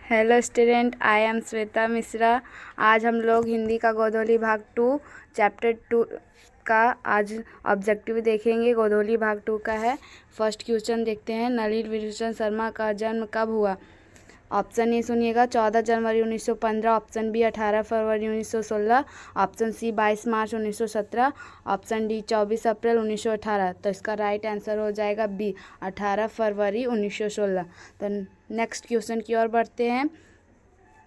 Hello student, I am Shweta Mishra. आज हम लोग हिंदी का गोधोली भाग 2 चैप्टर 2 का आज ऑब्जेक्टिव देखेंगे। गोधोली भाग 2 का है। फर्स्ट क्वेश्चन देखते हैं। नलिनी विलोचन शर्मा का जन्म कब हुआ? ऑप्शन ए सुनिएगा 14 जनवरी 1915, ऑप्शन बी 18 फरवरी 1916, ऑप्शन सी 22 मार्च 1917, ऑप्शन डी 24 अप्रैल 1918। तो इसका राइट आंसर हो जाएगा बी 18 फरवरी 1916। तो नेक्स्ट क्वेश्चन की ओर बढ़ते हैं।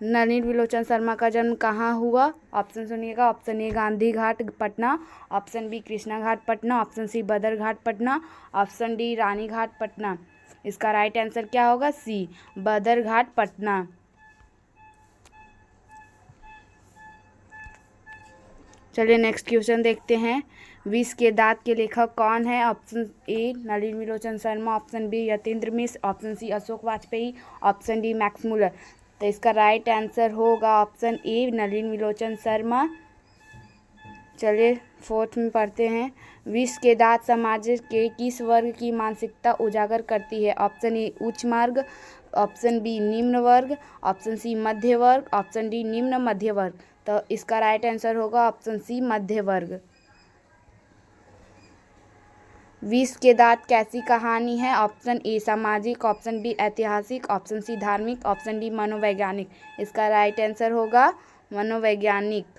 नलिनी विलोचन शर्मा का जन्म कहाँ हुआ? ऑप्शन सुनिएगा। Option A Gandhi Ghat Patna, option B Krishna Ghat Patna, option C Badar Ghat Patna, option D Rani Ghat Patna. इसका राइट आंसर क्या होगा? सी बदर घाट पटना। चलिए नेक्स्ट क्वेश्चन देखते हैं। विष के दांत के लेखक कौन है? Option A Nalini Vilochan Sharma, option B Yatindra Mishra, option C Ashok Vajpeyi, option D Max Muller. तो इसका राइट आंसर होगा ऑप्शन ए नलिनी विलोचन शर्मा। चलिए फोर्थ में पढ़ते हैं। विष के दांत समाज के किस वर्ग की मानसिकता उजागर करती है? ऑप्शन ए उच्च मार्ग, ऑप्शन बी निम्न वर्ग, ऑप्शन सी मध्य वर्ग, ऑप्शन डी निम्न मध्य वर्ग। तो इसका राइट आंसर होगा ऑप्शन सी मध्य वर्ग। विष के दांत कैसी कहानी है? ऑप्शन ए सामाजिक, ऑप्शन बी ऐतिहासिक, ऑप्शन सी धार्मिक, ऑप्शन डी मनोवैज्ञानिक। इसका राइट आंसर होगा मनोवैज्ञानिक।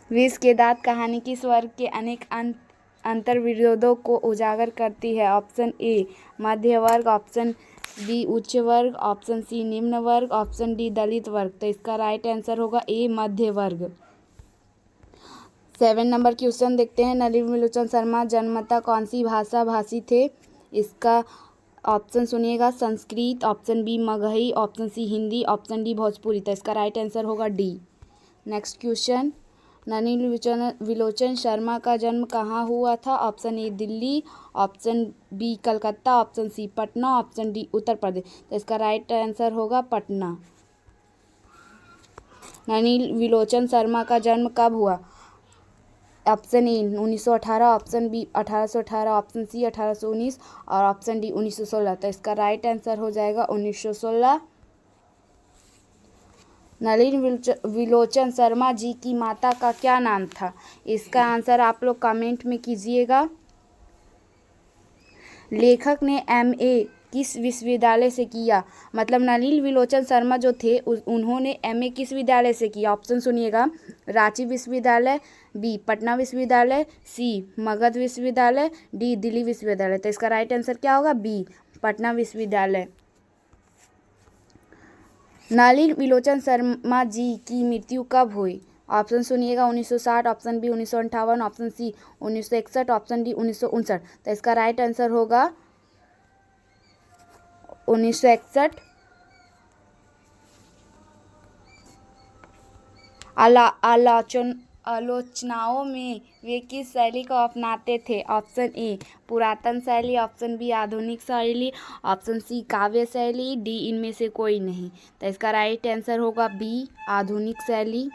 विष के दांत कहानी किस वर्ग के अनेक अंतर्विरोधों को उजागर करती है? ऑप्शन ए मध्य वर्ग, ऑप्शन बी उच्च वर्ग, ऑप्शन सी निम्न वर्ग, ऑप्शन डी दलित वर्ग। तो इसका राइट आंसर होगा ए मध्य वर्ग। 7 नंबर क्वेश्चन देखते हैं। नलिनी विलोचन शर्मा जन्मतः कौन सी भाषा भाषी थे? इसका ऑप्शन सुनिएगा। Sanskrit, option B Magahi, option C Hindi, option D Bhojpuri. तो इसका राइट आंसर होगा D. Next question. Nalini Vilochan Sharma का जन्म कहाँ हुआ था? Option A Delhi, option B Calcutta, option C Patna, option D Uttar Pradesh. तो इसका राइट आंसर होगा पटना। नलिनी विलोचन शर्मा का जन्म कब हुआ? Option A 1918, option B 1818, option C 1819 और ऑप्शन डी 1916। तो इसका राइट आंसर हो जाएगा 1916। नलिनी विलोचन शर्मा जी की माता का क्या नाम था? इसका आंसर आप लोग कमेंट में कीजिएगा। लेखक ने एमए किस विश्वविद्यालय से किया? मतलब नलिनी विलोचन शर्मा जो थे उन्होंने एमए किस विद्यालय से किया? ऑप्शन सुनिएगा। रांची विश्वविद्यालय, बी पटना विश्वविद्यालय, सी मगध विश्वविद्यालय, डी दिल्ली विश्वविद्यालय। तो इसका राइट आंसर क्या होगा? बी पटना विश्वविद्यालय। नलिनी विलोचन शर्मा जी की मृत्यु कब हुई? ऑप्शन सुनिएगा। 1960, option B 1958, option C 1961, option D 1959। तो इसका राइट आंसर होगा 1961। आलोचनाओं में वे किस शैली को अपनाते थे? ऑप्शन ए पुरातन शैली, ऑप्शन बी आधुनिक शैली, ऑप्शन सी काव्य शैली, डी इनमें से कोई नहीं। तो इसका राइट आंसर होगा बी आधुनिक शैली।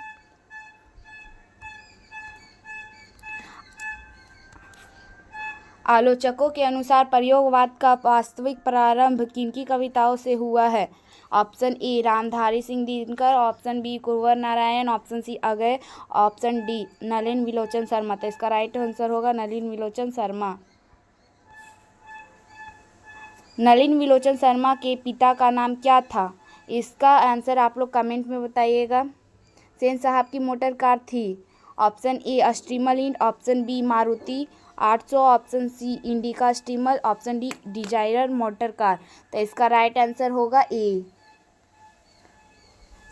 आलोचकों के अनुसार प्रयोगवाद का वास्तविक प्रारंभ किनकी कविताओं से हुआ है? Option A Ramdhari Singh Dinkar, option B Kunwar Narayan, option C Agyeya, option D Nalini Vilochan Sharma. तो इसका राइट आंसर होगा नलिनी विलोचन शर्मा। नलिनी विलोचन शर्मा के पिता का नाम क्या था? इसका आंसर आप लोग कमेंट में बताइएगा। सेन साहब की मोटर कार थी। Option A steamer, option B Maruti 800, option C Indica steamer, option D Dzire motor car. तो इसका राइट आंसर होगा ए।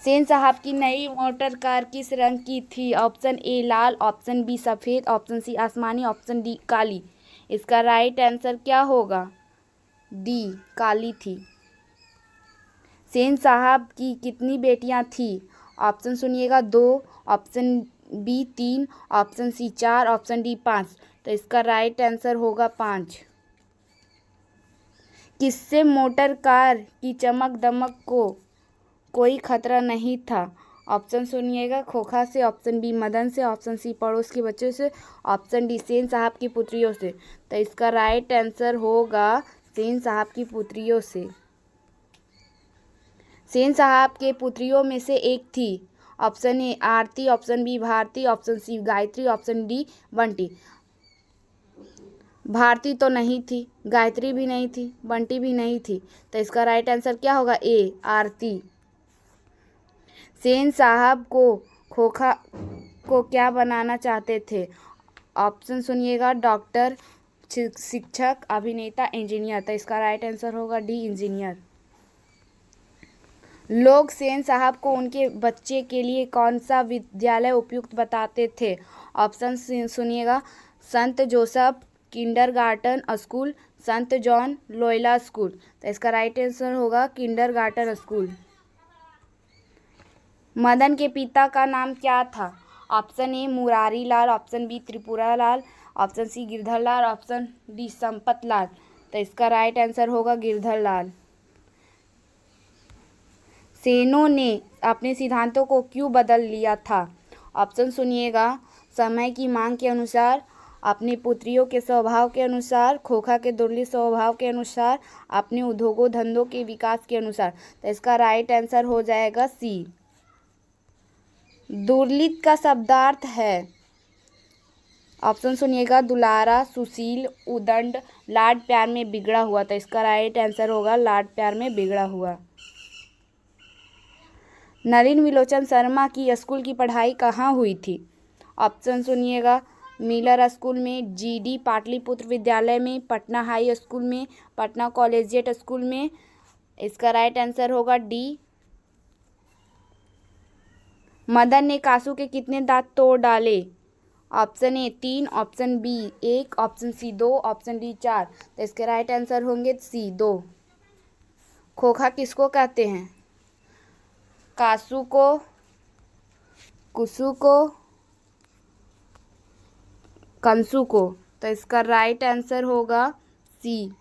सेन साहब की नई मोटर कार किस रंग की थी? ऑप्शन ए लाल, ऑप्शन बी सफ़ेद, ऑप्शन सी आसमानी, ऑप्शन डी काली। इसका राइट आंसर क्या होगा? डी काली थी। सेन साहब की कितनी बेटियां थी? ऑप्शन सुनिएगा। 2, option B 3, option C 4, option D 5। तो इसका राइट आंसर होगा 5। किससे मोटर कार की चमक दमक को कोई खतरा नहीं था? ऑप्शन सुनिएगा, खोखा से, ऑप्शन बी मदन से, ऑप्शन सी पड़ोस के बच्चों से, ऑप्शन डी सेन साहब की पुत्रियों से। तो इसका राइट आंसर होगा सेन साहब की पुत्रियों से। सेन साहब के पुत्रियों में से एक थी option A Aarti, option B Bharti, option C Gayatri, option D Bunty. Bharti तो नहीं थी, गायत्री भी नहीं थी, बंटी भी नहीं थी, तो इसका राइट आंसर क्या होगा, ए आरती। सेन साहब को खोखा को क्या बनाना चाहते थे? ऑप्शन सुनिएगा, डॉक्टर, शिक्षक, अभिनेता, इंजीनियर। तो इसका राइट आंसर होगा डी इंजीनियर। लोग सेन साहब को उनके बच्चे के लिए कौन सा विद्यालय उपयुक्त बताते थे? ऑप्शन सुनिएगा, Sant Joseph kindergarten school, Sant John Loyola school. तो इसका राइट आंसर होगा किंडरगार्टन स्कूल। मदन के पिता का नाम क्या था? Option A Murari Lal, option B Tripura Lal, option C Girdhar Lal, option D Sampat Lal. तो इसका राइट आंसर होगा गिरधर लाल। सेनों ने अपने सिद्धांतों को क्यों बदल लिया था? ऑप्शन सुनिएगा, समय की मांग के अनुसार, अपनी पुत्रियों के स्वभाव के अनुसार, खोखा के दुर्लभ स्वभाव के अनुसार, अपने उद्योगों धंधों के विकास के अनुसार। तो इसका राइट आंसर हो जाएगा सी। दुर्लभ का शब्दार्थ है, ऑप्शन सुनिएगा, दुलारा, सुशील, उदंड, लाड प्यार में बिगड़ा हुआ। तो इसका राइट आंसर होगा लाड प्यार में बिगड़ा हुआ। नलिन विलोचन शर्मा की स्कूल की पढ़ाई कहाँ हुई थी? ऑप्शन सुनिएगा, मिलर स्कूल में, जीडी पाटलिपुत्र विद्यालय में, पटना हाई स्कूल में, पटना कॉलेजिएट स्कूल में। इसका राइट आंसर होगा डी। मदन ने कासू के कितने दांत तोड़ डाले? Option A 3, option B 1, option C 2, option D 4। तो इसके राइट आंसर होंगे सी 2। खोखा किसको कहते हैं? कासू को, कुसु को, कंसु को। तो इसका राइट आंसर होगा सी।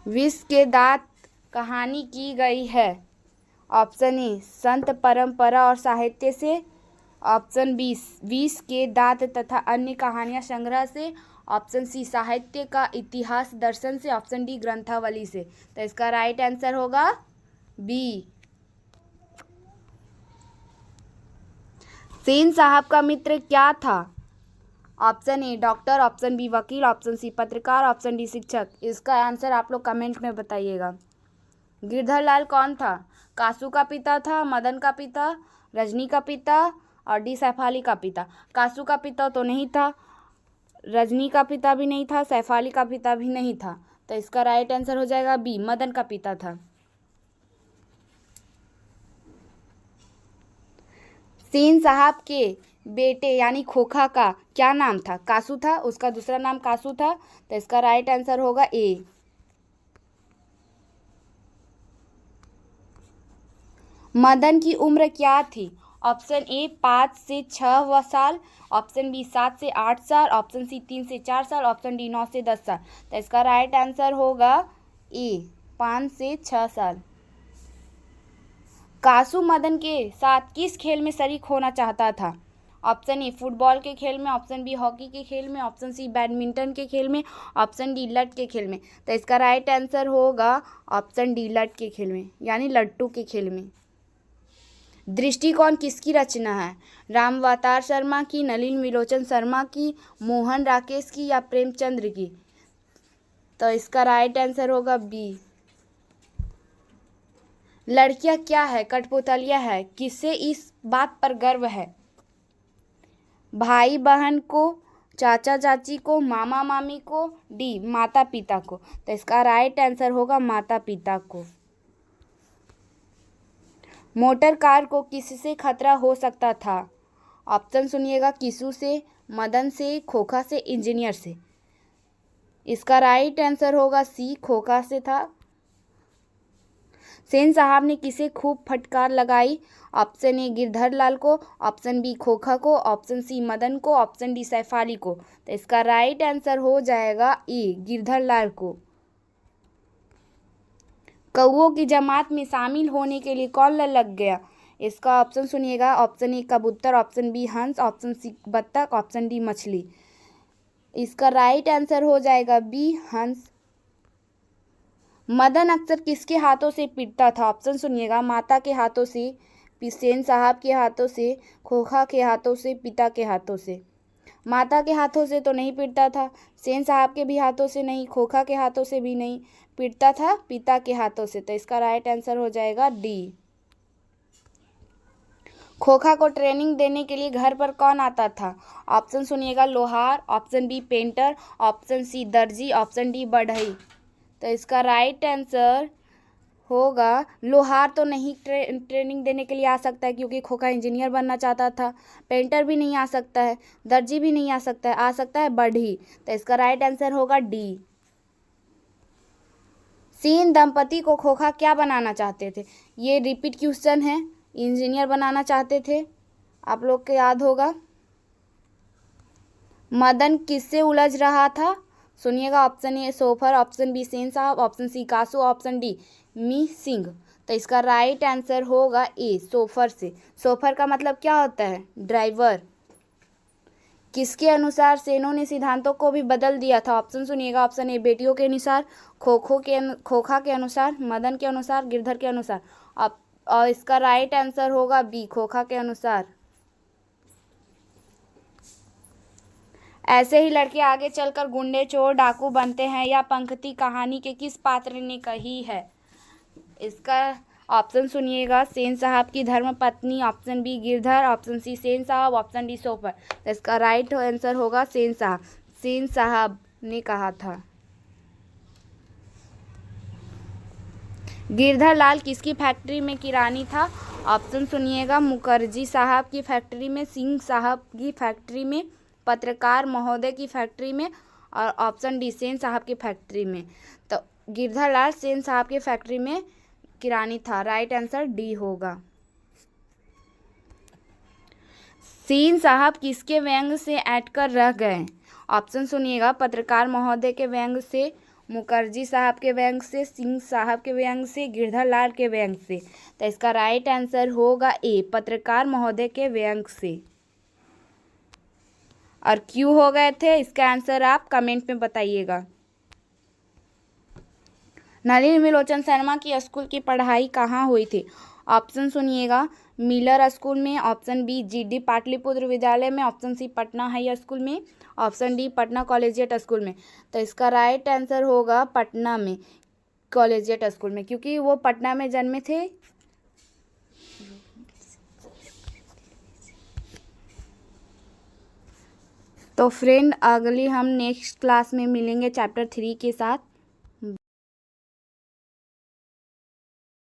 विष के दांत कहानी की गई है? ऑप्शन ए संत परंपरा और साहित्य से, ऑप्शन बी विष के दांत तथा अन्य कहानियां संग्रह से, ऑप्शन सी साहित्य का इतिहास दर्शन से, ऑप्शन डी ग्रंथावली से। तो इसका राइट आंसर होगा बी। सेन साहब का मित्र क्या था? Option A doctor, option B वकील, ऑप्शन सी पत्रकार, ऑप्शन डी शिक्षक। इसका आंसर आप लोग कमेंट में बताइएगा। गिरधर लाल कौन था? कासू का पिता था, मदन का पिता, रजनी का पिता और डी सैफाली का पिता। कासू का पिता तो नहीं था, रजनी का पिता भी नहीं था, सैफाली का पिता भी नहीं था। तो इसका राइट आंसर हो जाएगा बी, मदन का पिता था। सेन साहब के बेटे यानी खोखा का क्या नाम था? कासू था, उसका दूसरा नाम कासू था। तो इसका राइट आंसर होगा ए। मदन की उम्र क्या थी? ऑप्शन ए 5 से 6 साल, ऑप्शन बी 7 से 8 साल, ऑप्शन सी 3 से 4 साल, ऑप्शन डी 9 से 10 साल। तो इसका राइट आंसर होगा ए 5 से 6 साल। कासू मदन के साथ किस खेल में शरीक होना चाहता था? ऑप्शन ए फुटबॉल के खेल में, ऑप्शन बी हॉकी के खेल में, ऑप्शन सी बैडमिंटन के खेल में, ऑप्शन डी लट के खेल में। तो इसका राइट आंसर होगा ऑप्शन डी लट के खेल में, यानी लट्टू के खेल में। दृष्टिकोण किसकी रचना है? रामावतार शर्मा की, नलिन विलोचन शर्मा की, मोहन राकेश की या प्रेमचंद्र की? तो इसका राइट आंसर होगा बी। लड़कियां क्या है? कठपुतलियां है। किससे इस बात पर गर्व है? भाई बहन को, चाचा चाची को, मामा मामी को, डी माता पिता को। तो इसका राइट आंसर होगा माता पिता को। मोटर कार को किससे खतरा हो सकता था? ऑप्शन सुनिएगा, किसू से, मदन से, खोखा से, इंजीनियर से। इसका राइट आंसर होगा सी, खोखा से था। सेन साहब ने किसे खूब फटकार लगाई? ऑप्शन ए गिरधर लाल को, ऑप्शन बी खोखा को, ऑप्शन सी मदन को, ऑप्शन डी सैफाली को। तो इसका राइट आंसर हो जाएगा ए गिरधर लाल को। कौओं की जमात में शामिल होने के लिए कौन लग गया? इसका ऑप्शन सुनिएगा। ऑप्शन ए कबूतर, ऑप्शन बी हंस, ऑप्शन सी बत्तख, ऑप्शन डी मछली। इसका राइट आंसर हो जाएगा बी हंस। मदन अक्सर किसके हाथों से पीटता था? ऑप्शन सुनिएगा। माता के हाथों से, सेन साहब के हाथों से, खोखा के हाथों से, पिता के हाथों से। माता के हाथों से तो नहीं पीटता था, सेन साहब के भी हाथों से नहीं, खोखा के हाथों से भी नहीं, पीटता था पिता के हाथों से। तो इसका राइट आंसर हो जाएगा डी। खोखा को ट्रेनिंग देने के लिए घर पर कौन आता था? ऑप्शन सुनिएगा। लोहार, option B painter, option C दर्जी, ऑप्शन डी बढ़ई। तो इसका राइट आंसर होगा लोहार तो नहीं ट्रेनिंग देने के लिए आ सकता है, क्योंकि खोखा इंजीनियर बनना चाहता था। पेंटर भी नहीं आ सकता है, दर्जी भी नहीं आ सकता है, आ सकता है बढ़ई। तो इसका राइट आंसर होगा डी। सेन दंपति को खोखा क्या बनाना चाहते थे? ये रिपीट क्वेश्चन है। इंजीनियर बनाना चाहते थे, आप लोग को याद होगा। मदन किससे उलझ रहा था? सुनिएगा। Option A chauffeur, option B Sen साहब, option C Kasu, option D मी सिंह। तो इसका राइट आंसर होगा ए सोफर से। सोफर का मतलब क्या होता है? ड्राइवर। किसके अनुसार सेनों ने सिद्धांतों को भी बदल दिया था? ऑप्शन सुनिएगा। ऑप्शन ए बेटियों के अनुसार, खोखा के अनुसार, मदन के अनुसार, गिरधर के अनुसार। और इसका राइट आंसर होगा बी खोखा के अनुसार। ऐसे ही लड़के आगे चलकर गुंडे, चोर, डाकू बनते हैं, या पंक्ति कहानी के किस पात्र ने कही है? इसका ऑप्शन सुनिएगा। सेन साहब की धर्म पत्नी, option B Girdhar, option C Sen साहब, ऑप्शन डी सोफर। तो इसका राइट आंसर होगा सेन साहब। सेन साहब ने कहा था। गिरधर लाल किसकी फैक्ट्री में किरानी था? ऑप्शन सुनिएगा। मुखर्जी साहब की फैक्ट्री में, सिंह साहब की फैक्ट्री में, पत्रकार महोदय की फैक्ट्री में, और ऑप्शन डी सेन साहब की फैक्ट्री में। तो गिरधर लाल सेन साहब की फैक्ट्री में किरानी था। राइट आंसर डी होगा। सेन साहब किसके व्यंग से ऐंठ कर रह गए? ऑप्शन सुनिएगा। पत्रकार महोदय के व्यंग से, मुखर्जी साहब के व्यंग से, सिंह साहब के व्यंग से, गिरधर लाल के व्यंग से। तो इसका राइट आंसर होगा ए पत्रकार महोदय के व्यंग से। और क्यों हो गए थे, इसका आंसर आप कमेंट में बताइएगा। नलिनी विलोचन शर्मा की स्कूल की पढ़ाई कहाँ हुई थी? ऑप्शन सुनिएगा। मिलर स्कूल में, option B GD Pataliputra Vidyalaya में, option C Patna high school में, option D Patna collegiate school में। तो इसका राइट आंसर होगा पटना में कॉलेजिएट स्कूल में, क्योंकि वो पटना में जन्मे थे। तो फ्रेंड, अगली हम नेक्स्ट क्लास में मिलेंगे चैप्टर 3 के साथ।